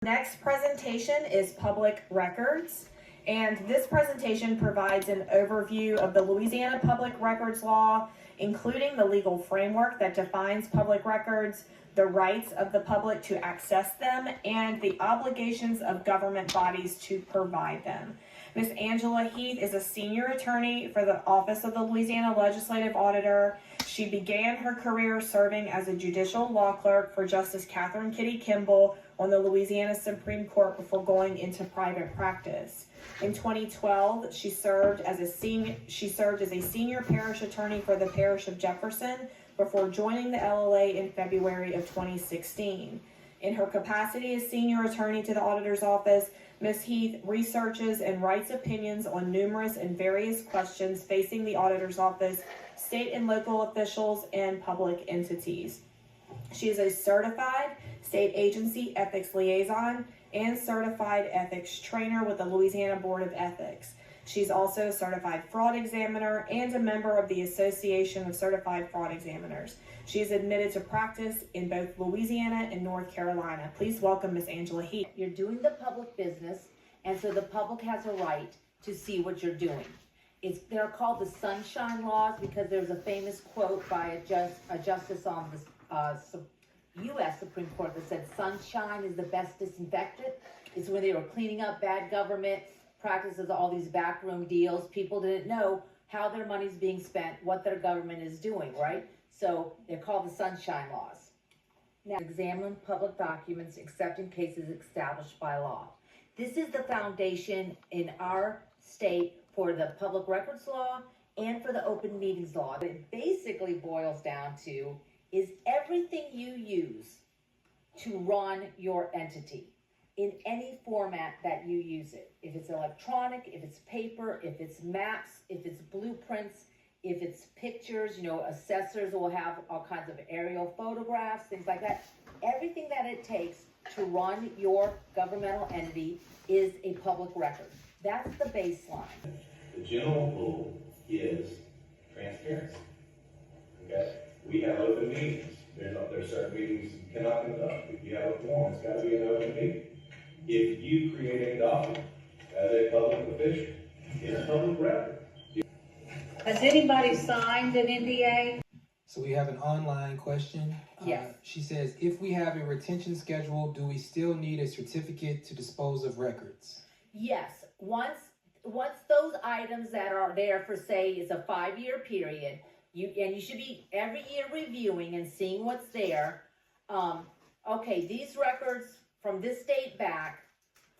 Next presentation is public records. And this presentation provides an overview of the Louisiana Public Records Law, including the legal framework that defines public records, the rights of the public to access them, and the obligations of government bodies to provide them. Ms. Angela Heath is a senior attorney for the Office of the Louisiana Legislative Auditor. She began her career serving as a judicial law clerk for Justice Catherine Kitty Kimball on the Louisiana Supreme Court before going into private practice. In 2012, she served as a senior parish attorney for the parish of Jefferson before joining the LLA in February of 2016. In her capacity as senior attorney to the auditor's office, Ms. Heath researches and writes opinions on numerous and various questions facing the auditor's office, state and local officials, and public entities. She is a certified state agency ethics liaison and certified ethics trainer with the Louisiana Board of Ethics. She's also a certified fraud examiner and a member of the Association of Certified Fraud Examiners. She is admitted to practice in both Louisiana and North Carolina. Please welcome Ms. Angela Heath. You're doing the public business, and so the public has a right to see what you're doing. They're called the sunshine laws because there's a famous quote by a justice on the U.S. Supreme Court that said sunshine is the best disinfectant. It's when they were cleaning up bad government practices, all these backroom deals. People didn't know how their money's being spent, what their government is doing, right? So they're called the sunshine laws. Now, examine public documents except in cases established by law. This is the foundation in our state for the public records law and for the open meetings law. What it basically boils down to is everything you use to run your entity in any format that you use it. If it's electronic, if it's paper, if it's maps, if it's blueprints, if it's pictures, assessors will have all kinds of aerial photographs, things like that. Everything that it takes to run your governmental entity is a public record. That's the baseline. The general rule is transparency. Okay? We have open meetings. There's certain meetings you cannot conduct. If you have a forum, it's got to be an open meeting. If you create a document as a public official, it's a public record. Has anybody signed an NDA? So we have an online question. Yes. She says, if we have a retention schedule, do we still need a certificate to dispose of records? Yes. Once those items that are there for, say, is a 5-year period, you should be every year reviewing and seeing what's there. Okay, these records from this date back,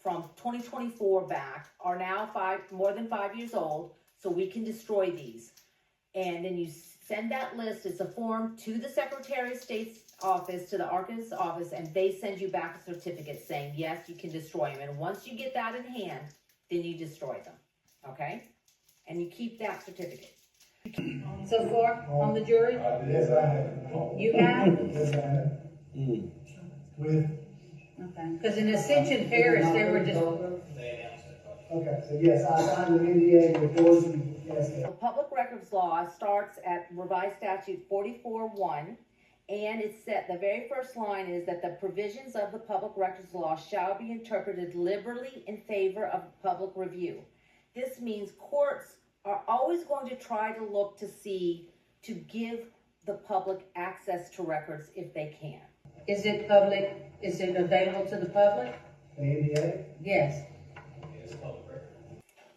from 2024 back, are now more than 5 years old, so we can destroy these. And then you send that list, it's a form, to the Secretary of State's office, to the archivist's office, and they send you back a certificate saying, yes, you can destroy them. And once you get that in hand, then you destroy them, okay? And you keep that certificate. So far on the jury? Yes, I have. You have? Yes, I have. With, Okay. Because in Ascension Parish, they were just, okay, so yes, I signed an NDA with Dorsey, yes, The public records law starts at revised statute 44-1, and it's set, the very first line is that the provisions of the public records law shall be interpreted liberally in favor of public review. This means courts are always going to try to look to give the public access to records if they can. is it public? Is it available to the public? the NDA. Yes.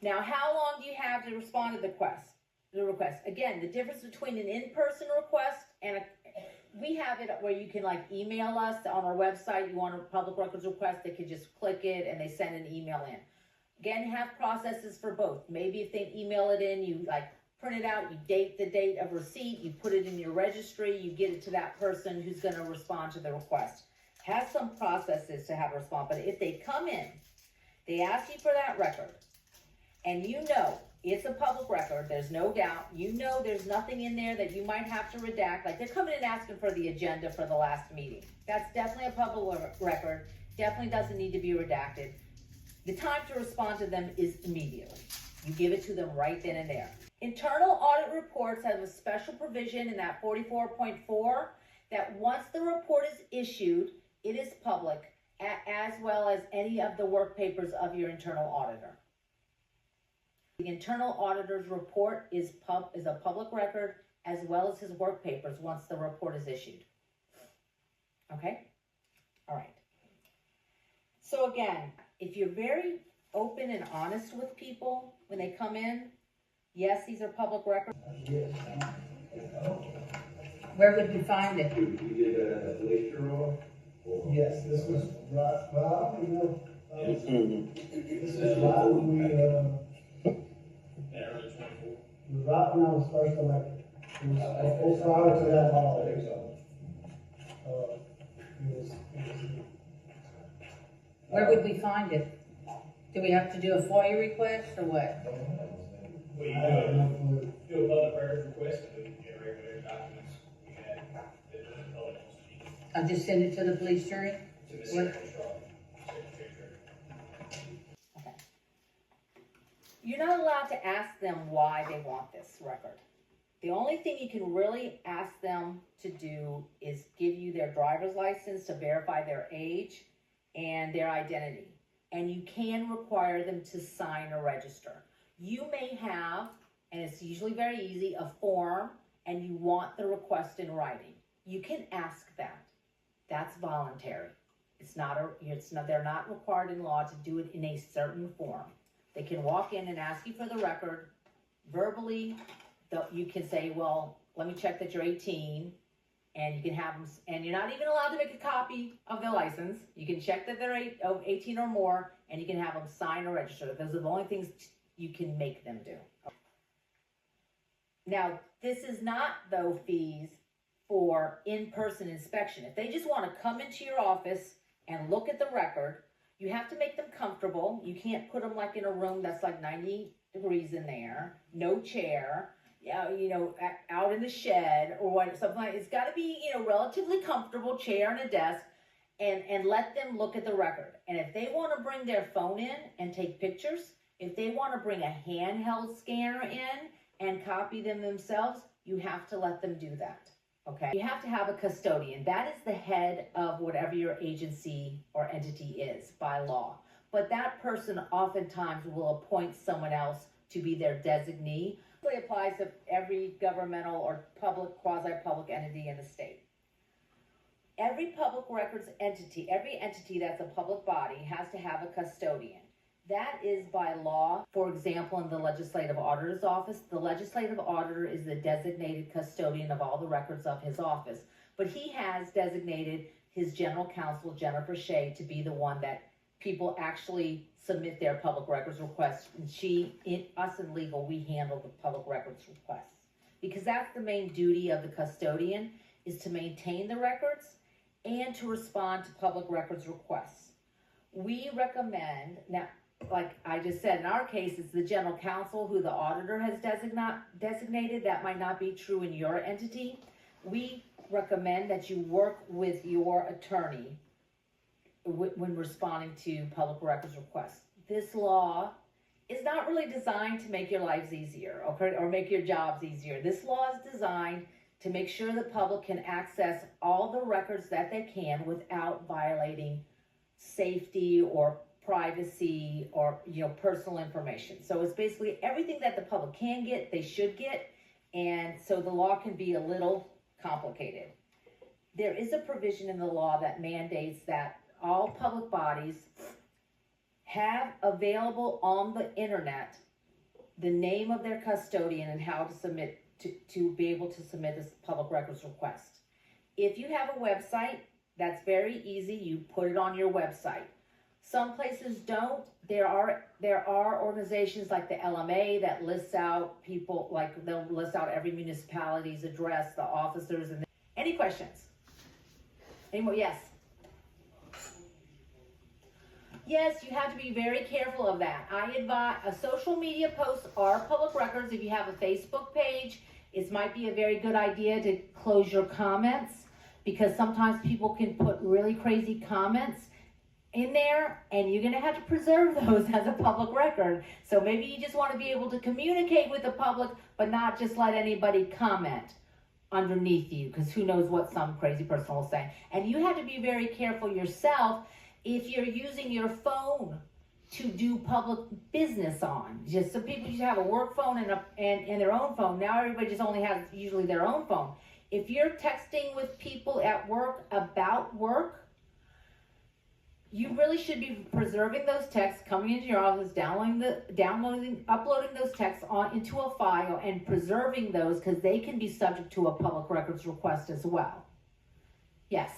Now, how long do you have to respond to the request? Again, the difference between an in-person request and we have it where you can email us on our website. You want a public records request, they can just click it and they send an email in. Again, you have processes for both. Maybe if they email it in, you print it out, you date the date of receipt, you put it in your registry, you get it to that person who's going to respond to the request. Has some processes to have a response, but if they come in, they ask you for that record, and it's a public record, there's no doubt, there's nothing in there that you might have to redact, they're coming in asking for the agenda for the last meeting. That's definitely a public record, definitely doesn't need to be redacted. The time to respond to them is immediately. You give it to them right then and there. Internal audit reports have a special provision in that 44.4 that once the report is issued, it is public, as well as any of the work papers of your internal auditor. The internal auditor's report is a public record, as well as his work papers once the report is issued. Okay? All right. So again, if you're very open and honest with people when they come in, yes, these are public records. Yes. Where would you find it? You did that in the police bureau? Or- Yes, this was right, you know, this is right when we, it was right when I was first elected. It was prior to that law. It was, Where would we find it? Do we have to do a FOIA request or what? We I have no clue. do a public records request, and we can generate whatever documents we have that the public wants to use I just send it to the police jury? to the Secretary of State. Okay. You're not allowed to ask them why they want this record. The only thing you can really ask them to do is give you their driver's license to verify their age and their identity. And you can require them to sign or register. You may have, and it's usually very easy, a form, and you want the request in writing. You can ask that. That's voluntary. They're not required in law to do it in a certain form. They can walk in and ask you for the record verbally. You can say, well, let me check that you're 18, and you can have them, and you're not even allowed to make a copy of their license. You can check that they're 18 or more, and you can have them sign or register. Those are the only things you can make them do. Now, this is not, though, fees for in-person inspection. If they just want to come into your office and look at the record, you have to make them comfortable. You can't put them like in a room that's like 90 degrees in there, no chair, out in the shed or what, something like. It's got to be, relatively comfortable chair and a desk, and let them look at the record. And if they want to bring their phone in and take pictures, if they want to bring a handheld scanner in and copy them themselves, you have to let them do that. Okay? You have to have a custodian. That is the head of whatever your agency or entity is by law. But that person oftentimes will appoint someone else to be their designee. It applies to every governmental or public, quasi-public entity in the state. Every public records entity, every entity that's a public body has to have a custodian. That is by law. For example, in the Legislative Auditor's Office, the Legislative Auditor is the designated custodian of all the records of his office. But he has designated his general counsel, Jennifer Shea, to be the one that people actually submit their public records requests. And us in legal, we handle the public records requests. Because that's the main duty of the custodian, is to maintain the records and to respond to public records requests. We recommend, now, like I just said, in our case, it's the general counsel who the auditor has designated. That might not be true in your entity. We recommend that you work with your attorney when responding to public records requests. This law is not really designed to make your lives easier, okay, or make your jobs easier. This law is designed to make sure the public can access all the records that they can without violating safety or privacy or personal information. So it's basically everything that the public can get, they should get, and so the law can be a little complicated. There is a provision in the law that mandates that all public bodies have available on the internet the name of their custodian and how to submit to be able to submit this public records request. If you have a website, that's very easy. You put it on your website. Some places don't. There are organizations like the LMA that lists out people, like they'll list out every municipality's address, the officers, and any questions? Any more? Yes. Yes, you have to be very careful of that. I advise, social media posts are public records. If you have a Facebook page, it might be a very good idea to close your comments, because sometimes people can put really crazy comments in there, and you're going to have to preserve those as a public record. So maybe you just want to be able to communicate with the public, but not just let anybody comment underneath you, because who knows what some crazy person will say. And you have to be very careful yourself If you're using your phone to do public business on, just so people used to have a work phone and their own phone. Now everybody just only has usually their own phone. If you're texting with people at work about work, you really should be preserving those texts, coming into your office, uploading those texts into a file and preserving those, because they can be subject to a public records request as well. Yes.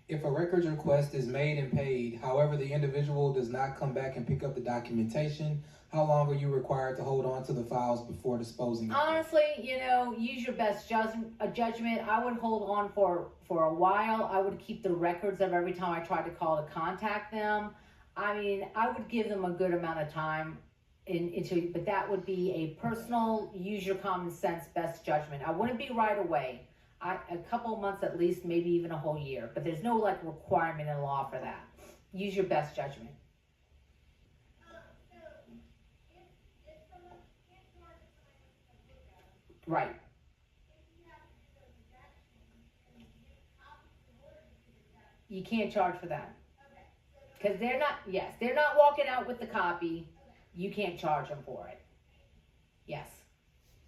If a records request is made and paid, however, the individual does not come back and pick up the documentation, how long are you required to hold on to the files before disposing of them? Honestly, use your best judgment. I would hold on for a while. I would keep the records of every time I tried to call to contact them. I mean, I would give them a good amount of time but that would be a personal, use your common sense, best judgment. I wouldn't be right away. A couple months at least, maybe even a whole year, but there's no requirement in law for that. Use your best judgment. Right. You can't charge for that. Because they're not walking out with the copy. You can't charge them for it. Yes.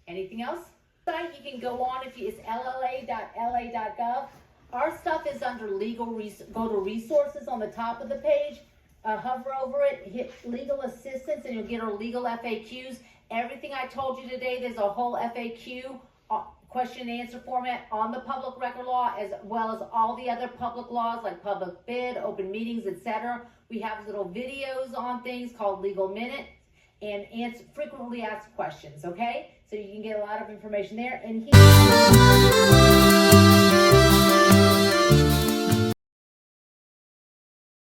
Anything else? You can go on it's lla.la.gov. Our stuff is under go to resources on the top of the page, hover over it, hit legal assistance, and you'll get our legal FAQs. Everything I told you today, there's a whole FAQ question and answer format on the public record law, as well as all the other public laws like public bid, open meetings, etc. We have little videos on things called Legal Minutes and frequently asked questions, okay? So you can get a lot of information there. And here